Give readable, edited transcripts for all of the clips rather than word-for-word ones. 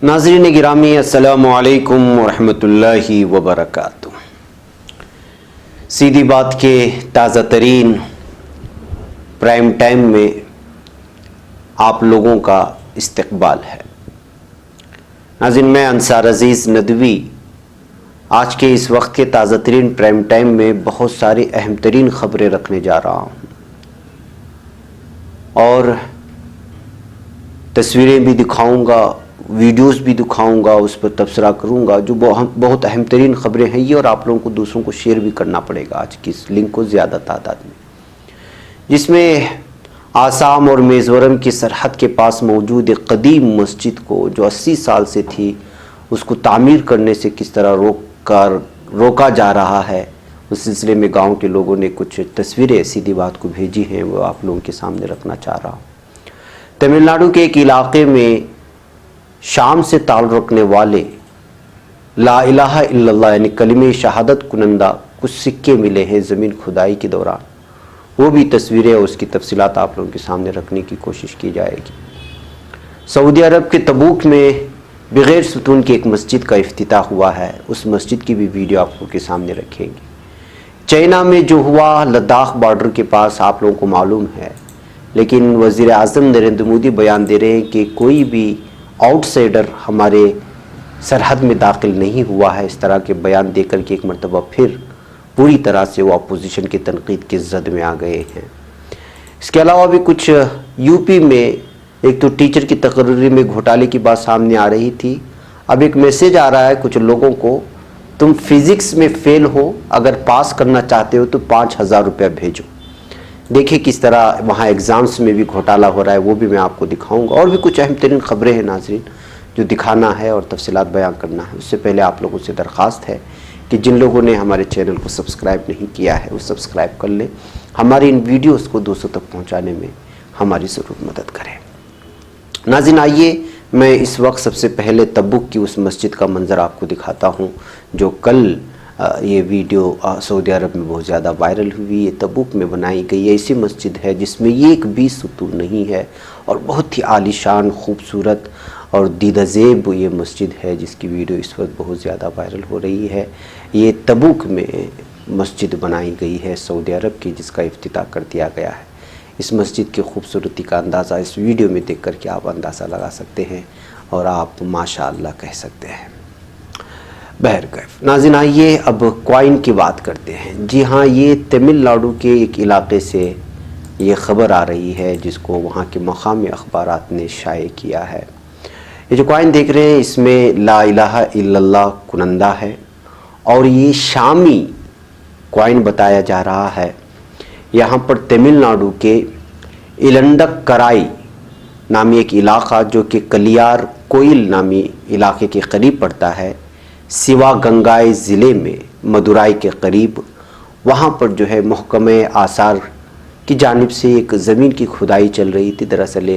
ناظرین گرامی السلام علیکم ورحمۃ اللہ وبرکاتہ۔ سیدھی بات کے تازہ ترین پرائم ٹائم میں آپ لوگوں کا استقبال ہے۔ ناظرین، میں انصار عزیز ندوی آج کے اس وقت کے تازہ ترین پرائم ٹائم میں بہت ساری اہم ترین خبریں رکھنے جا رہا ہوں اور تصویریں بھی دکھاؤں گا، ویڈیوز بھی دکھاؤں گا، اس پر تبصرہ کروں گا جو بہت اہم ترین خبریں ہیں یہ، اور آپ لوگوں کو دوسروں کو شیئر بھی کرنا پڑے گا آج کی اس لنک کو زیادہ تعداد میں، جس میں آسام اور میزورم کی سرحد کے پاس موجود ایک قدیم مسجد کو جو 80 سال سے تھی اس کو تعمیر کرنے سے کس طرح روکا جا رہا ہے، اس سلسلے میں گاؤں کے لوگوں نے کچھ تصویریں سیدھی بات کو بھیجی ہیں، وہ آپ لوگوں کے سامنے رکھنا چاہ رہا ہوں۔ تمل ناڈو کے ایک علاقے میں شام سے تعلق رکھنے والے لا الہ الا اللہ یعنی کلمہ شہادت کنندہ کچھ سکے ملے ہیں زمین کھدائی کے دوران، وہ بھی تصویریں اور اس کی تفصیلات آپ لوگوں کے سامنے رکھنے کی کوشش کی جائے گی۔ سعودی عرب کے تبوک میں بغیر ستون کی ایک مسجد کا افتتاح ہوا ہے، اس مسجد کی بھی ویڈیو آپ لوگوں کے سامنے رکھیں گے۔ چائنا میں جو ہوا لداخ بارڈر کے پاس آپ لوگوں کو معلوم ہے، لیکن وزیر اعظم نریندر مودی بیان دے رہے ہیں کہ کوئی بھی آؤٹ سائڈر ہمارے سرحد میں داخل نہیں ہوا ہے، اس طرح کے بیان دے کر کے ایک مرتبہ پھر پوری طرح سے وہ اپوزیشن کی تنقید کی زد میں آ گئے ہیں۔ اس کے علاوہ بھی کچھ یو پی میں ایک تو ٹیچر کی تقرری میں گھوٹالے کی بات سامنے آ رہی تھی، اب ایک میسیج آ رہا ہے کچھ لوگوں کو، تم فزکس میں فیل ہو، اگر پاس کرنا چاہتے ہو تو 5000 روپیہ بھیجو۔ دیکھیں کس طرح وہاں ایگزامز میں بھی گھوٹالہ ہو رہا ہے، وہ بھی میں آپ کو دکھاؤں گا، اور بھی کچھ اہم ترین خبریں ہیں ناظرین جو دکھانا ہے اور تفصیلات بیان کرنا ہے۔ اس سے پہلے آپ لوگوں سے درخواست ہے کہ جن لوگوں نے ہمارے چینل کو سبسکرائب نہیں کیا ہے وہ سبسکرائب کر لیں، ہماری ان ویڈیوز کو دوستوں تک پہنچانے میں ہماری ضرور مدد کریں۔ ناظرین، آئیے میں اس وقت سب سے پہلے تبوک کی اس مسجد کا منظر آپ کو دکھاتا ہوں جو کل یہ ویڈیو سعودی عرب میں بہت زیادہ وائرل ہوئی۔ یہ تبوک میں بنائی گئی ایسی مسجد ہے جس میں ایک بھی ستون نہیں ہے اور بہت ہی عالی شان، خوبصورت اور دیدہ زیب یہ مسجد ہے جس کی ویڈیو اس وقت بہت زیادہ وائرل ہو رہی ہے۔ یہ تبوک میں مسجد بنائی گئی ہے سعودی عرب کی، جس کا افتتاح کر دیا گیا ہے۔ اس مسجد کی خوبصورتی کا اندازہ اس ویڈیو میں دیکھ کر کے آپ اندازہ لگا سکتے ہیں اور آپ ماشاءاللہ کہہ سکتے ہیں۔ بہرکیف ناظرین، آئیے اب کوائن کی بات کرتے ہیں۔ جی ہاں، یہ تمل ناڈو کے ایک علاقے سے یہ خبر آ رہی ہے جس کو وہاں کے مقامی اخبارات نے شائع کیا ہے۔ یہ جو کوائن دیکھ رہے ہیں اس میں لا الہ الا اللہ کنندہ ہے اور یہ شامی کوائن بتایا جا رہا ہے۔ یہاں پر تمل ناڈو کے ایلنڈک کرائی نامی ایک علاقہ جو کہ کلیار کوئل نامی علاقے کے قریب پڑتا ہے، سوا گنگائی ضلع میں مدورائی کے قریب، وہاں پر جو ہے محکمہ آثار کی جانب سے ایک زمین کی کھدائی چل رہی تھی۔ دراصل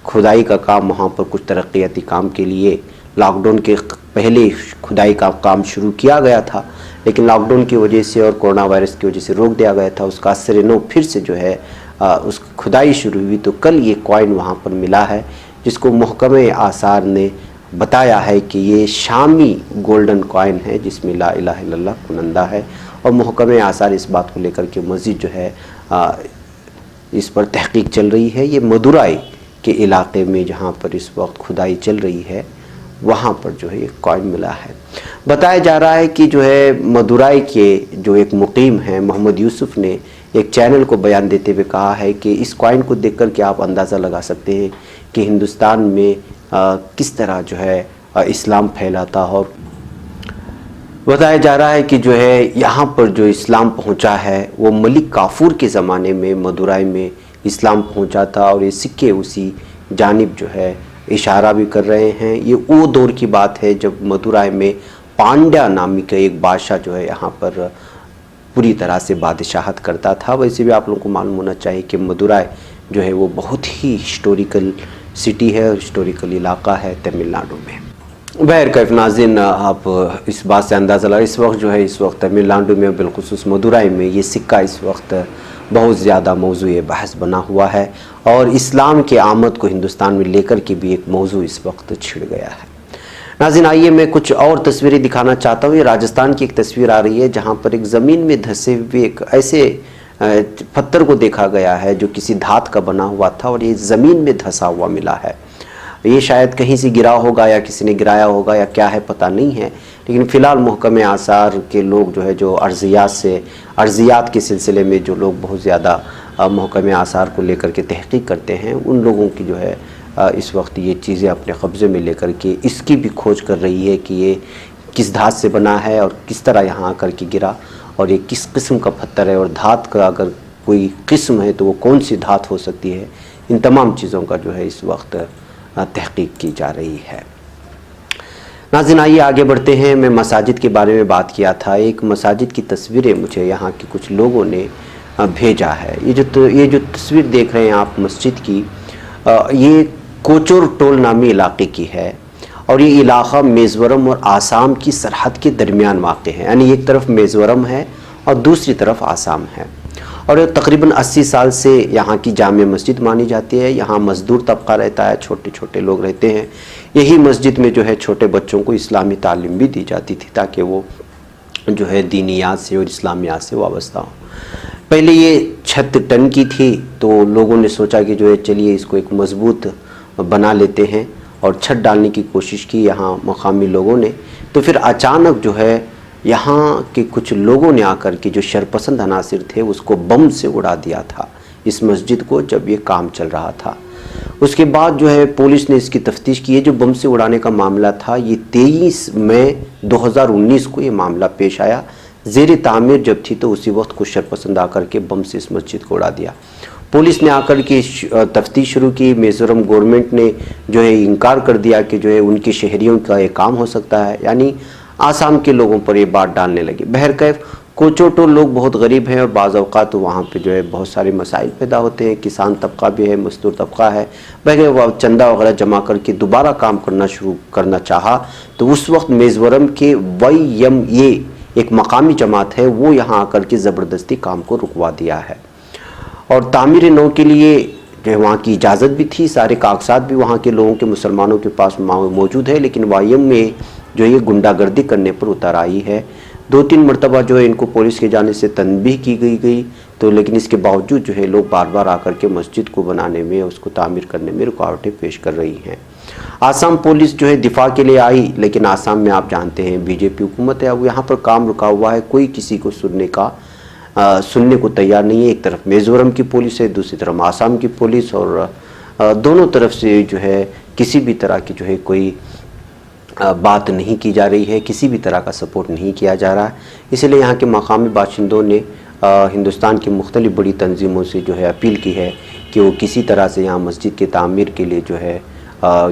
کھدائی کا کام وہاں پر کچھ ترقیاتی کام کے لیے لاک ڈاؤن کے پہلے کھدائی کا کام شروع کیا گیا تھا، لیکن لاک ڈاؤن کی وجہ سے اور کورونا وائرس کی وجہ سے روک دیا گیا تھا۔ اس کا اثر نو پھر سے جو ہے اس کھدائی شروع ہوئی، تو کل یہ کوائن وہاں پر ملا ہے جس کو محکمہ آثار نے بتایا ہے کہ یہ شامی گولڈن کوائن ہے جس میں لا الہ الا اللہ کنندہ ہے، اور محکمہ آثار اس بات کو لے کر کے مزید جو ہے اس پر تحقیق چل رہی ہے۔ یہ مدورائی کے علاقے میں جہاں پر اس وقت کھدائی چل رہی ہے وہاں پر جو ہے یہ کوائن ملا ہے۔ بتایا جا رہا ہے کہ جو ہے مدورائی کے جو ایک مقیم ہیں محمد یوسف نے ایک چینل کو بیان دیتے ہوئے کہا ہے کہ اس کوائن کو دیکھ کر کے آپ اندازہ لگا سکتے ہیں کہ ہندوستان میں کس طرح جو ہے اسلام پھیلاتا، اور بتایا جا رہا ہے کہ جو ہے یہاں پر جو اسلام پہنچا ہے وہ ملک کافور کے زمانے میں مدورائی میں اسلام پہنچا تھا، اور یہ سکے اسی جانب جو ہے اشارہ بھی کر رہے ہیں۔ یہ وہ دور کی بات ہے جب مدورائی میں پانڈیا نامی کا ایک بادشاہ جو ہے یہاں پر پوری طرح سے بادشاہت کرتا تھا۔ ویسے بھی آپ لوگوں کو معلوم ہونا چاہیے کہ مدورائی جو ہے وہ بہت ہی ہسٹوریکل سٹی ہے اور ہسٹوریکل علاقہ ہے تمل ناڈو میں۔ بہرکیف ناظرین، آپ اس بات سے اندازہ لگا اس وقت تمل ناڈو میں بالخصوص مدورائی میں یہ سکہ اس وقت بہت زیادہ موضوع بحث بنا ہوا ہے، اور اسلام کے آمد کو ہندوستان میں لے کر کے بھی ایک موضوع اس وقت چھڑ گیا ہے۔ नाज़रीन आइए मैं कुछ और तस्वीरें दिखाना चाहता हूँ। ये राजस्थान की एक तस्वीर आ रही है जहाँ पर एक ज़मीन में धंसे हुए एक ऐसे पत्थर को देखा गया है जो किसी धात का बना हुआ था और ये ज़मीन में धंसा हुआ मिला है। ये शायद कहीं से गिरा होगा या किसी ने गिराया होगा या क्या है पता नहीं है, लेकिन फ़िलहाल महकमे आसार के लोग जो है जो अर्जियात के सिलसिले में जो लोग बहुत ज़्यादा महकमे आसार को लेकर के तहक़ीक़ करते हैं, उन लोगों की जो है इस वक्त ये चीज़ें अपने कब्ज़े में लेकर के इसकी भी खोज कर रही है कि ये किस धात से बना है और किस तरह यहाँ आकर के गिरा और ये किस किस्म का पत्थर है और धात का अगर कोई किस्म है तो वो कौन सी धात हो सकती है। इन तमाम चीज़ों का जो है इस वक्त तहक़ीक़ की जा रही है। नाज़रीन आइए आगे बढ़ते हैं। मैं मसाजिद के बारे में बात किया था। एक मसाजिद की तस्वीरें मुझे यहाँ के कुछ लोगों ने भेजा है। ये जो तस्वीर देख रहे हैं आप मस्जिद की, ये कोचोर टोल नामी इलाके की है और ये इलाक़ा मेज़वरम और आसाम की सरहद के दरमियान वाक़ है। यानी एक तरफ मेज़वरम है और दूसरी तरफ आसाम है और ये तकरीबन 80 साल से यहाँ की जामे मस्जिद मानी जाती है। यहाँ मज़दूर तबका रहता है, छोटे छोटे लोग रहते हैं। यही मस्जिद में जो है छोटे बच्चों को इस्लामी तालीम भी दी जाती थी ताकि वो जो है दीनियात से और इस्लामियात से वाबस्ता हो। पहले ये छत टन की थी तो लोगों ने सोचा कि जो है चलिए इसको एक मजबूत बना लेते हैं और छत डालने की कोशिश की यहाँ मकामी लोगों ने। तो फिर अचानक जो है यहाँ के कुछ लोगों ने आकर के जो शरपसंद अनासिर थे उसको बम से उड़ा दिया था इस मस्जिद को जब ये काम चल रहा था। उसके बाद जो है पुलिस ने इसकी तफ्तीश की है। जो बम से उड़ाने का मामला था ये 23 मई 2019 को ये मामला पेश आया। ज़ेर तामीर जब थी तो उसी वक्त कुछ शरपसंद आकर के बम से इस मस्जिद को उड़ा दिया। पुलिस ने आकर के तफ्तीश शुरू की। मिज़ोरम गवर्नमेंट ने जो है इनकार कर दिया कि जो है उनके शहरियों का ये काम हो सकता है, यानी आसाम के लोगों पर ये बात डालने लगे। बहरकैफ कोचोटो लोग बहुत गरीब हैं और बाज़ औक़ात तो वहाँ पे जो है बहुत सारे मसाइल पैदा होते हैं। किसान तबका भी है, मज़दूर तबका है। बहरकैफ वो चंदा वगैरह जमा करके दोबारा काम शुरू करना चाहा तो उस वक्त मेज़वरम के YMA एक मकामी जमात है, वो यहाँ आकर के ज़बरदस्ती काम को रुकवा दिया है और तामीर नौ के लिए जो है वहाँ की इजाज़त भी थी, सारे कागजात भी वहाँ के लोगों के मुसलमानों के पास मौजूद है। लेकिन YMA जो ये गुंडागर्दी करने पर उतर आई है। 2-3 मरतबा जो है इनको पुलिस के जाने से तनबीह की गई तो लेकिन इसके बावजूद जो है लोग बार बार आकर के मस्जिद को बनाने में, उसको तामीर करने में रुकावटें पेश कर रही हैं। आसाम पुलिस जो है दिफा के लिए आई, लेकिन आसाम में आप जानते हैं BJP हुकूमत है, अब यहाँ पर काम रुका हुआ है। कोई किसी को सुनने को तैयार नहीं है। एक तरफ मिज़ोरम की पुलिस है, दूसरी तरफ आसाम की पुलिस और दोनों तरफ से जो है किसी भी तरह की जो है कोई बात नहीं की जा रही है, किसी भी तरह का सपोर्ट नहीं किया जा रहा है। इसलिए यहाँ के मकामी बाशिंदों ने हिंदुस्तान की मुख्तलिफ बड़ी तंजीमों से जो है अपील की है कि वो किसी तरह से यहाँ मस्जिद के तामीर के लिए जो है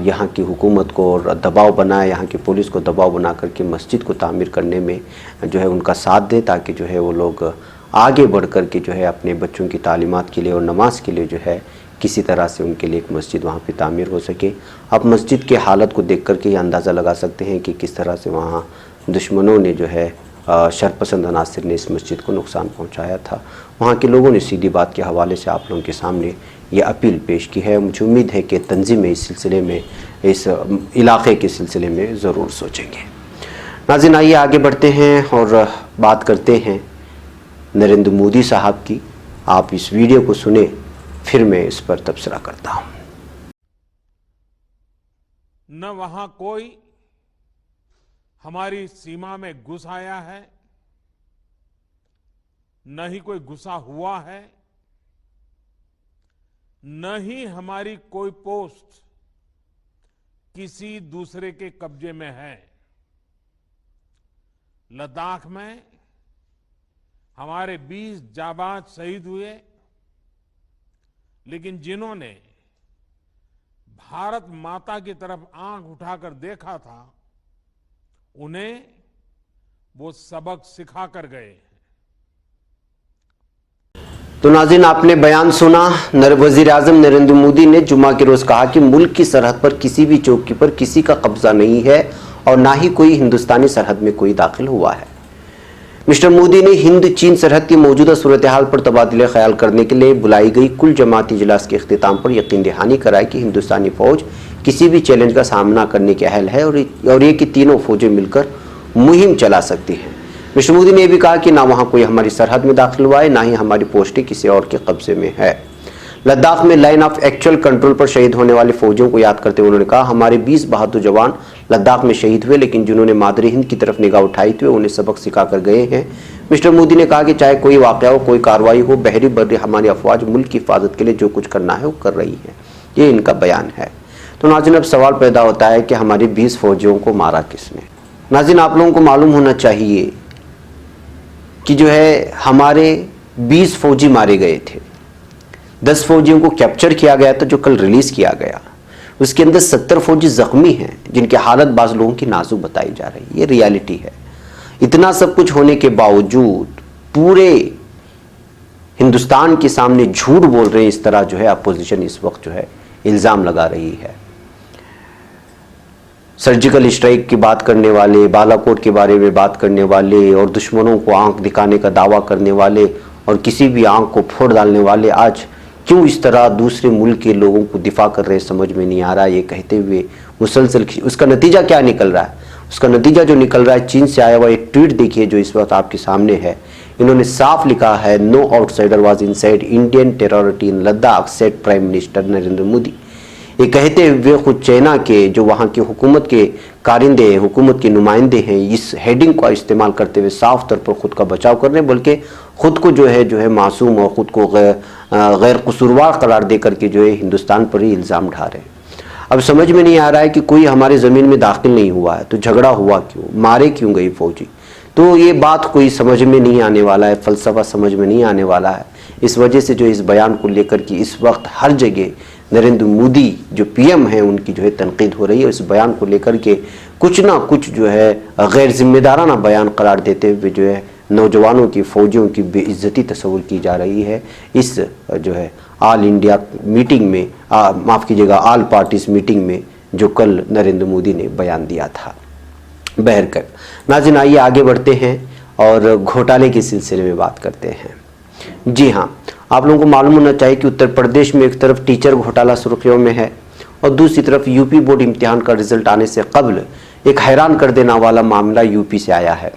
यहाँ की हुकूमत को और दबाव बनाए, यहाँ की पुलिस को दबाव बना करके मस्जिद को तामीर करने में जो है उनका साथ दें ताकि जो है वो लोग आगे बढ़ कर के जो है अपने बच्चों की तालीमात के लिए और नमाज के लिए जो है किसी तरह से उनके लिए एक मस्जिद वहाँ पे तामीर हो सके। आप मस्जिद के हालत को देख कर के ये अंदाज़ा लगा सकते हैं कि किस तरह से वहाँ दुश्मनों ने जो है शरपसंद अनासिर ने इस मस्जिद को नुकसान पहुँचाया था। वहाँ के लोगों ने सीधी बात के हवाले से आप लोगों के सामने ये अपील पेश की है। मुझे उम्मीद है कि तंजीमें इस सिलसिले में, इस इलाक़े के सिलसिले में ज़रूर सोचेंगे। नाज़रीन आइए आगे बढ़ते हैं और बात करते हैं नरेंद्र मोदी साहब की। आप इस वीडियो को सुने, फिर मैं इस पर तबसरा करता हूं। न वहां कोई हमारी सीमा में घुस आया है, न ही कोई घुसा हुआ है, न ही हमारी कोई पोस्ट किसी दूसरे के कब्जे में है। लद्दाख में हमारे 20 जाबाज शहीद हुए, लेकिन जिन्होंने भारत माता की तरफ आंख उठाकर देखा था, उन्हें वो सबक सिखा कर गए। तो नाज़रीन आपने बयान सुना। वज़ीर आज़म नरेंद्र मोदी ने जुम्मा के रोज कहा कि मुल्क की सरहद पर किसी भी चौकी पर किसी का कब्जा नहीं है और ना ही कोई हिंदुस्तानी सरहद में कोई दाखिल हुआ है। मिस्टर मोदी ने हिंद चीन सरहद की मौजूदा सूरत हाल पर तबादले ख्याल करने के लिए बुलाई गई कुल जमाती इजलास के इख्तिताम पर यकीन दहानी कराई कि हिंदुस्तानी फौज किसी भी चैलेंज का सामना करने के अहल है और ये कि तीनों फौजें मिलकर मुहिम चला सकती हैं। मिस्टर मोदी ने यह भी कहा कि ना वहाँ कोई हमारी सरहद में दाखिल हुआ है, ना ही हमारी पोस्टें किसी और के कब्जे में है। लद्दाख में लाइन ऑफ एक्चुअल कंट्रोल पर शहीद होने वाले फौजियों को याद करते हुए उन्होंने कहा, हमारे 20 बहादुर जवान लद्दाख में शहीद हुए, लेकिन जिन्होंने मादरी हिंद की तरफ निगाह उठाई थी उन्हें सबक सिखा कर गए हैं। मिस्टर मोदी ने कहा कि चाहे कोई वाक़या हो, कोई कार्रवाई हो, बहरी बर्री हमारी अफवाज मुल्क की हिफाजत के लिए जो कुछ करना है वो कर रही है। ये इनका बयान है। तो नाज़रीन, अब सवाल पैदा होता है कि हमारे 20 फौजियों को मारा किसने। नाज़रीन, आप लोगों को मालूम होना चाहिए कि जो है हमारे 20 फौजी मारे गए थे, 10 फौजियों को कैप्चर किया गया था जो कल रिलीज़ किया गया। उसके अंदर 70 फौजी जख्मी हैं जिनकी हालत बाज़ लोगों की नाजुक बताई जा रही है। ये रियलिटी है। इतना सब कुछ होने के बावजूद पूरे हिंदुस्तान के सामने झूठ बोल रहे हैं। इस तरह जो है अपोजिशन इस वक्त जो है इल्ज़ाम लगा रही है। सर्जिकल स्ट्राइक की बात करने वाले, बालाकोट के बारे में बात करने वाले और दुश्मनों को आंख दिखाने का दावा करने वाले और किसी भी आंख को फोड़ डालने वाले आज क्यों इस तरह दूसरे मुल्क के लोगों को दिफा कर रहे हैं, समझ में नहीं आ रहा। ये कहते हुए मुसलसल उसका नतीजा क्या निकल रहा है? उसका नतीजा जो निकल रहा है, चीन से आया हुआ एक ट्वीट देखिए जो इस वक्त आपके सामने है। इन्होंने साफ लिखा है, no outsider was inside Indian territory in Ladakh, said prime minister Narendra Modi. ये कहते हुए खुद चाइना के जो वहाँ की हुकूमत के कारिंदे हैं, हुकूमत के नुमाइंदे हैं, इस हेडिंग का इस्तेमाल करते हुए साफ तौर पर खुद का बचाव कर रहे हैं, बल्कि खुद को जो है मासूम और खुद को गैर कसूरवार करार दे करके जो है हिंदुस्तान पर ही इल्ज़ाम ढा रहे हैं। अब समझ में नहीं आ रहा है कि कोई हमारे ज़मीन में दाखिल नहीं हुआ है तो झगड़ा हुआ क्यों, मारे क्यों गई फौजी। तो ये बात कोई समझ में नहीं आने वाला है, फ़लसफ़ा समझ में नहीं आने वाला है। इस वजह से जो इस बयान को लेकर कि इस वक्त हर जगह नरेंद्र मोदी जो पीएम हैं उनकी जो है तनकीद हो रही है। इस बयान को लेकर के कुछ ना कुछ जो है गैर जिम्मेदाराना बयान करार देते हुए जो है नौजवानों की, फौजियों की बेइज्जती तस्वुर की जा रही है। इस जो है ऑल इंडिया मीटिंग में, माफ़ कीजिएगा, ऑल पार्टीज मीटिंग में जो कल नरेंद्र मोदी ने बयान दिया था। बहरकर नाज़रीन, आइए आगे बढ़ते हैं और घोटाले के सिलसिले में बात करते हैं। जी हाँ, आप लोगों को मालूम होना चाहिए कि उत्तर प्रदेश में एक तरफ टीचर घोटाला सुर्खियों में है और दूसरी तरफ यूपी बोर्ड इम्तिहान का रिजल्ट आने से कबल एक हैरान कर देने वाला मामला यूपी से आया है।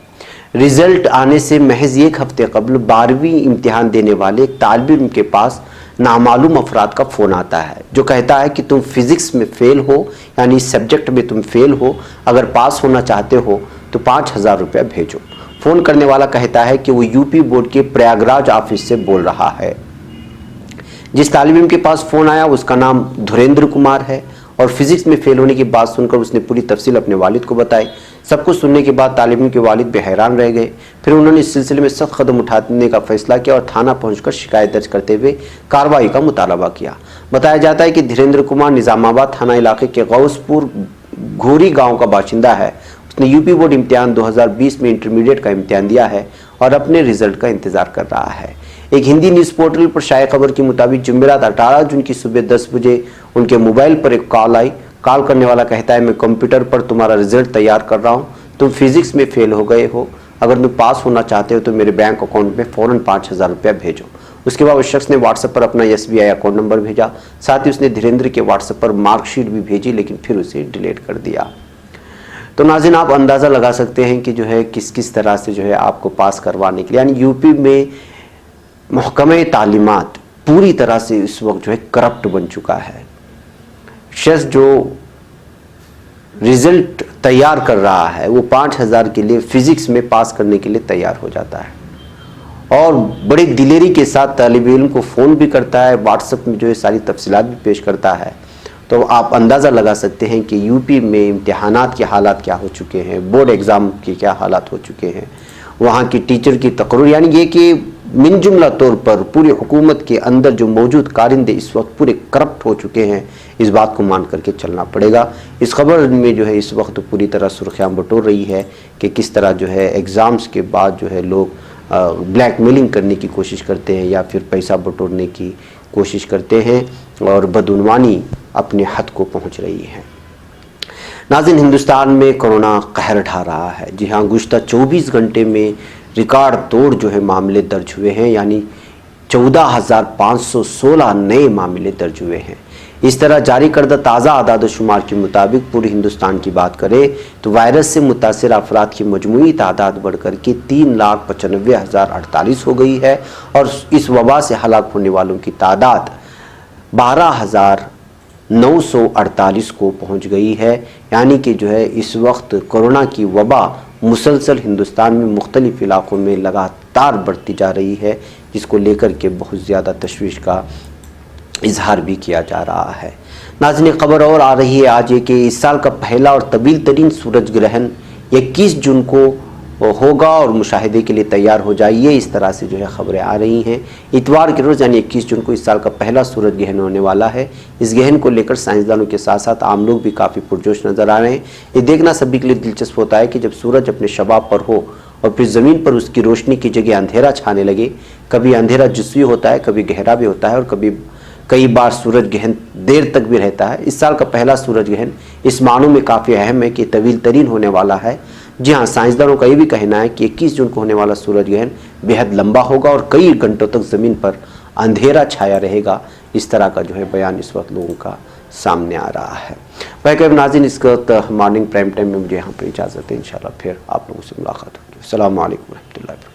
रिजल्ट आने से महज एक हफ्ते कबल 12वीं इम्तिहान देने वाले एक तालिब इल्म के पास नामालूम अफराद का फ़ोन आता है जो कहता है कि तुम फिज़िक्स में फ़ेल हो, यानी इस सब्जेक्ट में तुम फ़ेल हो, अगर पास होना चाहते हो तो 5000 रुपया भेजो। फ़ोन करने वाला कहता है कि वो यूपी बोर्ड के प्रयागराज ऑफिस से बोल रहा है। जिस तालिब इल्म के पास फ़ोन आया उसका नाम धुरेंद्र कुमार है और फिज़िक्स में फ़ेल होने की बात सुनकर उसने पूरी तफसील अपने वालिद को बताई। सब कुछ सुनने के बाद तालिब इल्म के वालिद भी हैरान रह गए। फिर उन्होंने इस सिलसिले में सख्त कदम उठाने का फैसला किया और थाना पहुंचकर शिकायत दर्ज करते हुए कार्रवाई का मुतालबा किया। बताया जाता है कि धीरेन्द्र कुमार निज़ामाबाद थाना इलाके के गौसपुर घोरी गाँव का बाशिंदा है। उसने यूपी बोर्ड इम्तिहान 2020 में इंटरमीडिएट का इम्तिहान दिया है और अपने रिजल्ट का इंतजार कर रहा है। एक हिंदी न्यूज़ पोर्टल पर शाये खबर के मुताबिक जुमेरात 18 जून की सुबह 10 बजे उनके मोबाइल पर एक कॉल आई। कॉल करने वाला कहता है, मैं कंप्यूटर पर तुम्हारा रिजल्ट तैयार कर रहा हूँ, तुम फिजिक्स में फेल हो गए हो, अगर तुम पास होना चाहते हो तो मेरे बैंक अकाउंट में फ़ौरन 5000 रुपया भेजो। उसके बाद उस शख्स ने व्हाट्सएप पर अपना SBI अकाउंट नंबर भेजा। साथ ही उसने धीरेन्द्र के व्हाट्सएप पर मार्कशीट भी भेजी, लेकिन फिर उसे डिलीट कर दिया। तो नाज़रीन, आप अंदाज़ा लगा सकते हैं कि जो है किस किस तरह से जो है आपको पास करवाने के लिए, यानी यूपी में महकमे तालीमात पूरी तरह से इस वक्त जो है करप्ट बन चुका है। शख्स जो रिजल्ट तैयार कर रहा है वो 5000 के लिए फिजिक्स में पास करने के लिए तैयार हो जाता है और बड़ी दिलेरी के साथ तालिब इल्म को फ़ोन भी करता है, व्हाट्सएप में जो है सारी तफसीलात भी पेश करता है। तो आप अंदाज़ा लगा सकते हैं कि यूपी में इम्तिहानात के हालात क्या हो चुके हैं, बोर्ड एग्ज़ाम के क्या हालात हो चुके हैं, वहाँ की टीचर की तकरीर, यानी ये कि मिन जुमला तौर पर पूरी हुकूमत के अंदर जो मौजूद कारिंदे इस वक्त पूरे करप्ट हो चुके हैं। इस बात को मान करके चलना पड़ेगा। इस खबर में जो है इस वक्त पूरी तरह सुर्खियाँ बटोर रही है कि किस तरह जो है एग्ज़ाम्स के बाद जो है लोग ब्लैकमेलिंग करने की कोशिश करते हैं या फिर पैसा बटोरने की कोशिश करते हैं और बदउनवानी अपने हद को पहुँच रही है। नाज़रीन, हिंदुस्तान में कोरोना कहर ढा रहा है। जी हाँ, गुज़श्ता 24 घंटे में रिकॉर्ड तोड़ जो है मामले दर्ज हुए हैं, यानी 14,516 नए मामले दर्ज हुए हैं। इस तरह जारी करदा ताज़ा आदाद शुमार के मुताबिक पूरे हिंदुस्तान की बात करें तो वायरस से मुतासर अफराद की मजमूई तादाद बढ़कर के 3,95,048 हो गई है और इस वबा से हलाक होने वालों की तादाद 12,948 को पहुंच गई है। यानी कि जो है इस वक्त कोरोना की वबा मुसलसल हिंदुस्तान में मुख्तलिफ इलाकों में लगातार बढ़ती जा रही है, जिसको लेकर के बहुत ज़्यादा तशवीश का इजहार भी किया जा रहा है। नाज़रीन, खबर और आ रही है आज ये कि इस साल का पहला और तवील तरीन सूरज ग्रहण 21 जून को होगा और मुशाहिदे के लिए तैयार हो जाइए, इस तरह से जो है खबरें आ रही हैं। इतवार के रोज़ यानी 21 जून को इस साल का पहला सूरज ग्रहण होने वाला है। इस ग्रहण को लेकर साइंसदानों के साथ साथ आम लोग भी काफ़ी पुरजोश नज़र आ रहे हैं। ये देखना सभी के लिए दिलचस्प होता है कि जब सूरज अपने शबाब पर हो और फिर ज़मीन पर उसकी रोशनी की जगह अंधेरा छाने लगे। कभी अंधेरा जुज़वी होता है, कभी गहरा भी होता है और कई बार सूरज ग्रहण देर तक भी रहता है। इस साल का पहला सूरज ग्रहण इस मानों में काफ़ी अहम है कि तवील तरीन होने वाला है। जी हाँ, साइंसदानों का ये भी कहना है कि 21 जून को होने वाला सूरज ग्रहण बेहद लंबा होगा और कई घंटों तक ज़मीन पर अंधेरा छाया रहेगा। इस तरह का जो है बयान इस वक्त लोगों का सामने आ रहा है। भाई नाज़रीन, इस वक्त मॉर्निंग प्राइम टाइम में मुझे यहाँ पर इजाज़त है। इंशाल्लाह फिर आप लोगों से मुलाकात होगी। अस्सलामु अलैकुम रहमतुल्लाहि।